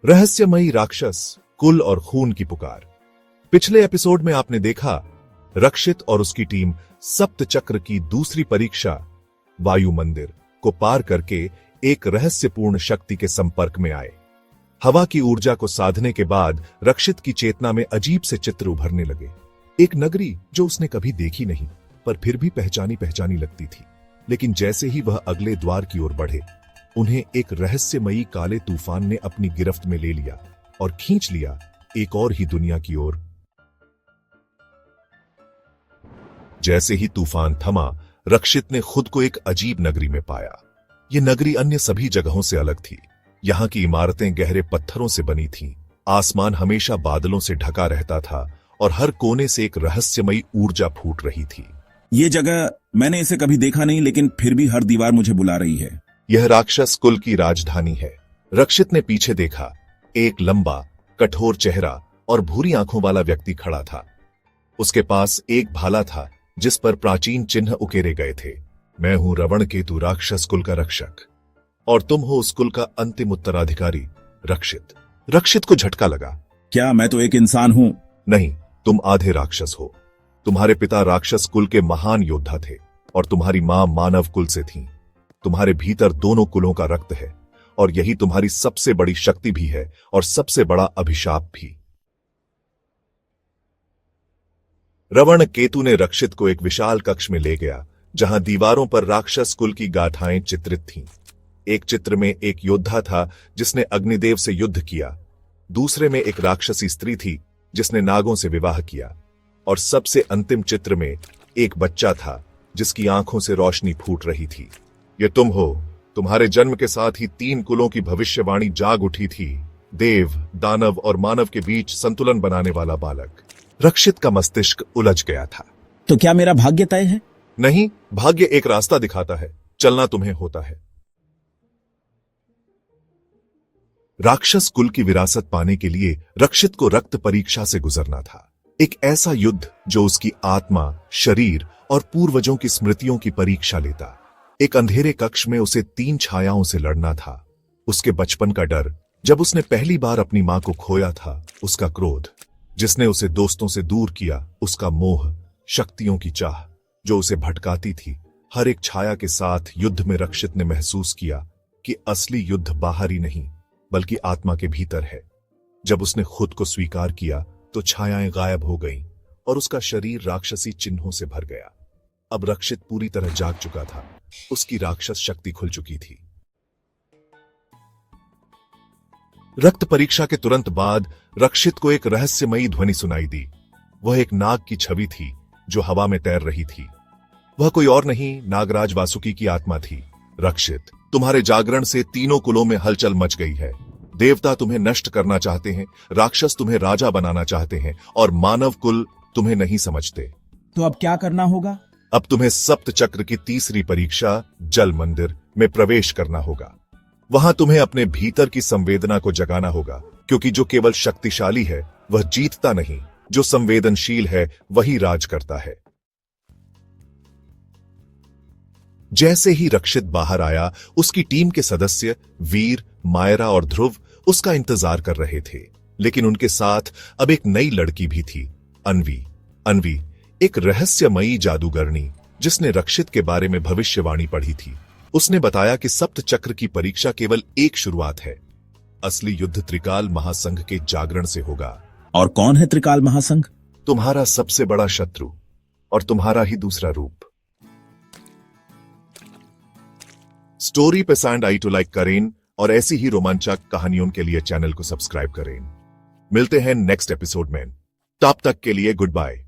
रहस्यमयी राक्षस, कुल और खून की पुकार। पिछले एपिसोड में आपने देखा रक्षित और उसकी टीम सप्त चक्र की दूसरी परीक्षा वायु मंदिर को पार करके एक रहस्यपूर्ण शक्ति के संपर्क में आए। हवा की ऊर्जा को साधने के बाद रक्षित की चेतना में अजीब से चित्र उभरने लगे। एक नगरी जो उसने कभी देखी नहीं पर फिर भी पहचानी पहचानी लगती थी। लेकिन जैसे ही वह अगले द्वार की ओर बढ़े, उन्हें एक रहस्यमयी काले तूफान ने अपनी गिरफ्त में ले लिया और खींच लिया एक और ही दुनिया की ओर। जैसे ही तूफान थमा, रक्षित ने खुद को एक अजीब नगरी में पाया। यह नगरी अन्य सभी जगहों से अलग थी। यहाँ की इमारतें गहरे पत्थरों से बनी थीं, आसमान हमेशा बादलों से ढका रहता था और हर कोने से एक रहस्यमयी ऊर्जा फूट रही थी। ये जगह मैंने इसे कभी देखा नहीं, लेकिन फिर भी हर दीवार मुझे बुला रही है। यह राक्षस कुल की राजधानी है। रक्षित ने पीछे देखा। एक लंबा, कठोर चेहरा और भूरी आंखों वाला व्यक्ति खड़ा था। उसके पास एक भाला था जिस पर प्राचीन चिन्ह उकेरे गए थे। मैं हूं रवणकेतु, राक्षस कुल का रक्षक, और तुम हो उस कुल का अंतिम उत्तराधिकारी, रक्षित। रक्षित को झटका लगा। क्या मैं तो एक इंसान हूं? नहीं, तुम आधे राक्षस हो। तुम्हारे पिता राक्षस कुल के महान योद्धा थे और तुम्हारी मां मानव कुल से थीं। तुम्हारे भीतर दोनों कुलों का रक्त है और यही तुम्हारी सबसे बड़ी शक्ति भी है और सबसे बड़ा अभिशाप भी। रवणकेतु ने रक्षित को एक विशाल कक्ष में ले गया जहां दीवारों पर राक्षस कुल की गाथाएं चित्रित थीं। एक चित्र में एक योद्धा था जिसने अग्निदेव से युद्ध किया, दूसरे में एक राक्षसी स्त्री थी जिसने नागों से विवाह किया, और सबसे अंतिम चित्र में एक बच्चा था जिसकी आंखों से रोशनी फूट रही थी। ये तुम हो। तुम्हारे जन्म के साथ ही 3 कुलों की भविष्यवाणी जाग उठी थी। देव, दानव और मानव के बीच संतुलन बनाने वाला बालक। रक्षित का मस्तिष्क उलझ गया था। तो क्या मेरा भाग्य तय है? नहीं, भाग्य एक रास्ता दिखाता है, चलना तुम्हें होता है। राक्षस कुल की विरासत पाने के लिए रक्षित को रक्त परीक्षा से गुजरना था। एक ऐसा युद्ध जो उसकी आत्मा, शरीर और पूर्वजों की स्मृतियों की परीक्षा लेता। एक अंधेरे कक्ष में उसे 3 छायाओं से लड़ना था। उसके बचपन का डर जब उसने पहली बार अपनी मां को खोया था, उसका क्रोध जिसने उसे दोस्तों से दूर किया, उसका मोह, शक्तियों की चाह जो उसे भटकाती थी। हर एक छाया के साथ युद्ध में रक्षित ने महसूस किया कि असली युद्ध बाहर ही नहीं बल्कि आत्मा के भीतर है। जब उसने खुद को स्वीकार किया तो छायाएं गायब हो गईं और उसका शरीर राक्षसी चिन्हों से भर गया। अब रक्षित पूरी तरह जाग चुका था। उसकी राक्षस शक्ति खुल चुकी थी। रक्त परीक्षा के तुरंत बाद रक्षित को एक रहस्यमयी ध्वनि सुनाई दी। वह एक नाग की छवि थी जो हवा में तैर रही थी। वह कोई और नहीं, नागराज वासुकी की आत्मा थी। रक्षित, तुम्हारे जागरण से 3 कुलों में हलचल मच गई है। देवता तुम्हें नष्ट करना चाहते हैं, राक्षस तुम्हें राजा बनाना चाहते हैं और मानव कुल तुम्हें नहीं समझते। तो अब क्या करना होगा? अब तुम्हें सप्त चक्र की तीसरी परीक्षा जल मंदिर में प्रवेश करना होगा। वहां तुम्हें अपने भीतर की संवेदना को जगाना होगा, क्योंकि जो केवल शक्तिशाली है वह जीतता नहीं, जो संवेदनशील है वही राज करता है। जैसे ही रक्षित बाहर आया, उसकी टीम के सदस्य वीर, मायरा और ध्रुव उसका इंतजार कर रहे थे। लेकिन उनके साथ अब एक नई लड़की भी थी, अन्वी। अन्वी एक रहस्यमयी जादूगरनी जिसने रक्षित के बारे में भविष्यवाणी पढ़ी थी। उसने बताया कि सप्त चक्र की परीक्षा केवल एक शुरुआत है। असली युद्ध त्रिकाल महासंघ के जागरण से होगा। और कौन है त्रिकाल महासंघ? तुम्हारा सबसे बड़ा शत्रु और तुम्हारा ही दूसरा रूप। स्टोरी पसंद आई तो लाइक करें और ऐसी ही रोमांचक कहानियों के लिए चैनल को सब्सक्राइब करें। मिलते हैं नेक्स्ट एपिसोड में। तब तक के लिए गुड बाय।